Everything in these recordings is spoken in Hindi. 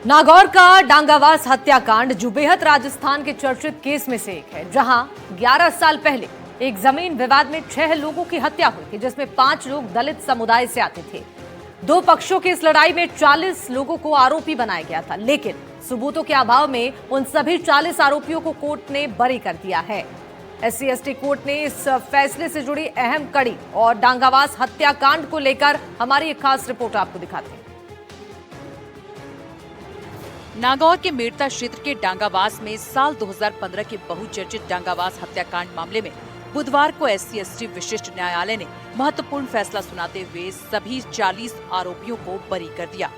नागौर का डांगावास हत्याकांड जो बेहद राजस्थान के चर्चित केस में से एक है, जहां 11 साल पहले एक जमीन विवाद में 6 लोगों की हत्या हुई थी, जिसमें 5 लोग दलित समुदाय से आते थे। दो पक्षों की इस लड़ाई में 40 लोगों को आरोपी बनाया गया था, लेकिन सबूतों के अभाव में उन सभी 40 आरोपियों को कोर्ट ने बरी कर दिया है। SC/ST कोर्ट ने इस फैसले से जुड़ी अहम कड़ी और डांगावास हत्याकांड को लेकर हमारी एक खास रिपोर्ट आपको दिखाते हैं। नागौर के मेड़ता क्षेत्र के डांगावास में साल 2015 के बहुचर्चित डांगावास हत्याकांड मामले में बुधवार को SC/ST विशिष्ट न्यायालय ने महत्वपूर्ण फैसला सुनाते हुए सभी 40 आरोपियों को बरी कर दिया।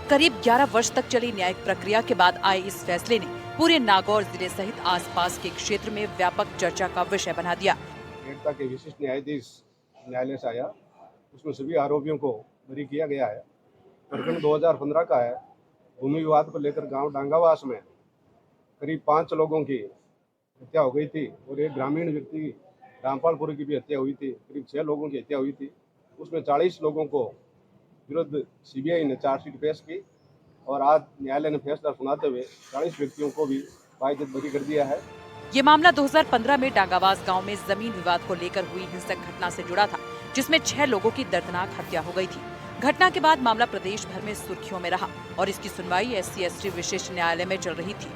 करीब 11 वर्ष तक चली न्यायिक प्रक्रिया के बाद आए इस फैसले ने पूरे नागौर जिले सहित आसपास के क्षेत्र में व्यापक चर्चा का विषय बना दिया। मेड़ता के विशिष्ट न्यायाधीश न्यायालय से आया, उसमें सभी आरोपियों को बरी किया गया है। प्रकरण 2015 का है। भूमि विवाद को लेकर गांव डांगावास में करीब 5 लोगों की हत्या हो गई थी और एक ग्रामीण व्यक्ति रामपालपुर की भी हत्या हुई थी। करीब 6 लोगों की हत्या हुई थी। उसमें 40 लोगों को विरुद्ध CBI ने चार्जशीट पेश की और आज न्यायालय ने फैसला सुनाते हुए 40 व्यक्तियों को भी बाइज्जत बरी कर दिया है। ये मामला 2015 में डांगावास गांव में जमीन विवाद को लेकर हुई हिंसक घटना से जुड़ा था, जिसमें 6 लोगों की दर्दनाक हत्या हो गई थी। घटना के बाद मामला प्रदेश भर में सुर्खियों में रहा और इसकी सुनवाई SC/ST विशिष्ट न्यायालय में चल रही थी।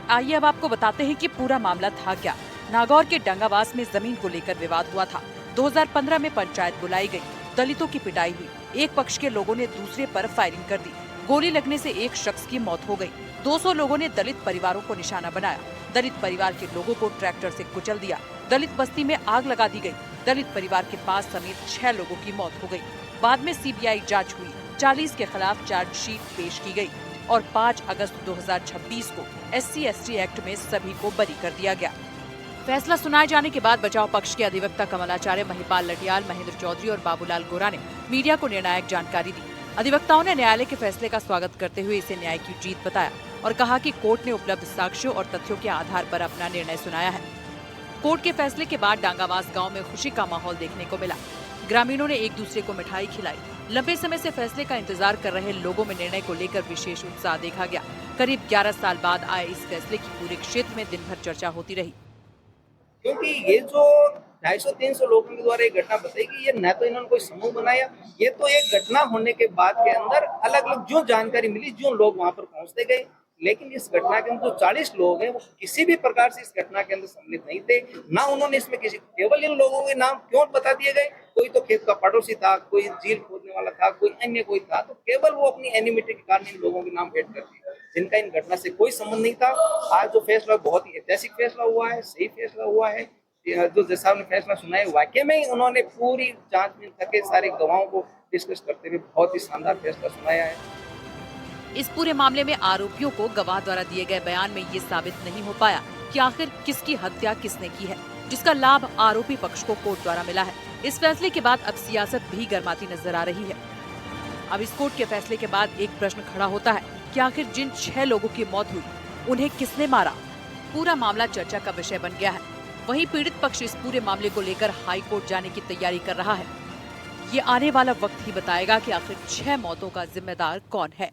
आइए अब आपको बताते हैं कि पूरा मामला था क्या। नागौर के डांगावास में जमीन को लेकर विवाद हुआ था। 2015 में पंचायत बुलाई गई, दलितों की पिटाई हुई। एक पक्ष के लोगों ने दूसरे पर फायरिंग कर दी। गोली लगने से एक शख्स की मौत हो गई। 200 लोगों ने दलित परिवारों को निशाना बनाया। दलित परिवार के लोगों को ट्रैक्टर से कुचल दिया। दलित बस्ती में आग लगा दी गई। दलित परिवार के पास समेत 6 लोगों की मौत हो गई। बाद में CBI जांच हुई। 40 के खिलाफ चार्जशीट पेश की गई और 5 अगस्त 2026 को SC/ST एक्ट में सभी को बरी कर दिया गया। फैसला सुनाए जाने के बाद बचाव पक्ष के अधिवक्ता कमलाचार्य महिपाल लटियाल, महेंद्र चौधरी और बाबूलाल गोरा ने मीडिया को निर्णायक जानकारी दी। अधिवक्ताओं ने न्यायालय के फैसले का स्वागत करते हुए इसे न्याय की जीत बताया और कहा कि कोर्ट ने उपलब्ध साक्ष्यों और तथ्यों के आधार पर अपना निर्णय सुनाया है। कोर्ट के फैसले के बाद डांगावास गांव में खुशी का माहौल देखने को मिला। ग्रामीणों ने एक दूसरे को मिठाई खिलाई। लंबे समय से फैसले का इंतजार कर रहे लोगों में निर्णय को लेकर विशेष उत्साह देखा गया। करीब 11 साल बाद आए इस फैसले की पूरे क्षेत्र में दिन भर चर्चा होती रही, क्योंकि ये जो 250-300 लोगों के द्वारा एक घटना बताई कि ये न तो इन्होंने कोई समूह बनाया, ये तो एक घटना होने के बाद के अंदर अलग अलग जो जानकारी मिली, जो लोग वहां पर पहुंचते गए, लेकिन इस घटना के अंदर जो 40 लोग हैं वो किसी भी प्रकार से इस घटना के अंदर सम्मिलित नहीं थे। ना उन्होंने इसमें किसी, केवल इन लोगों के नाम क्यों बता दिए गए? कोई तो खेत का पड़ोसी था, कोई झील खोदने वाला था, कोई अन्य कोई था, तो केवल वो अपनी एनिमिटी के कारण इन लोगों के नाम ऐड कर दिए, जिनका इन घटना से कोई संबंध नहीं था। आज जो फैसला बहुत ही ऐतिहासिक फैसला हुआ है, सही फैसला हुआ है। जो जज साहब ने फैसला सुनाया, वाकई में ही उन्होंने पूरी जांच में थके सारे गवाहों को डिस्कस करते हुए बहुत ही शानदार फैसला सुनाया है। इस पूरे मामले में आरोपियों को गवाह द्वारा दिए गए बयान में ये साबित नहीं हो पाया कि आखिर किसकी हत्या किसने की है, जिसका लाभ आरोपी पक्ष को कोर्ट द्वारा मिला है। इस फैसले के बाद अब सियासत भी गर्माती नजर आ रही है। अब इस कोर्ट के फैसले के बाद एक प्रश्न खड़ा होता है कि आखिर जिन 6 लोगों की मौत हुई, उन्हें किसने मारा? पूरा मामला चर्चा का विषय बन गया है। वहीं पीड़ित पक्ष इस पूरे मामले को लेकर हाई कोर्ट जाने की तैयारी कर रहा है। ये आने वाला वक्त ही बताएगा कि आखिर 6 मौतों का जिम्मेदार कौन है।